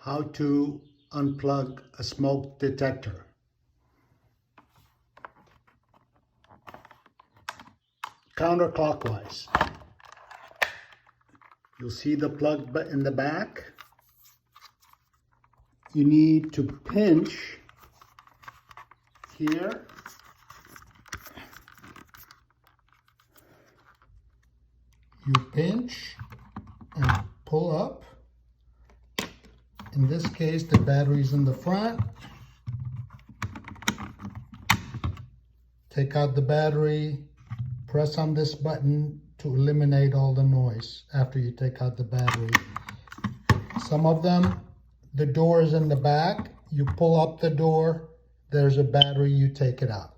How to unplug a smoke detector. Counterclockwise. You'll see the plug in the back. You need to pinch here. You pinch and pull up. In this case, the battery's in the front. Take out the battery, press on this button to eliminate all the noise after you take out the battery. Some of them, the door is in the back. You pull up the door, there's a battery, you take it out.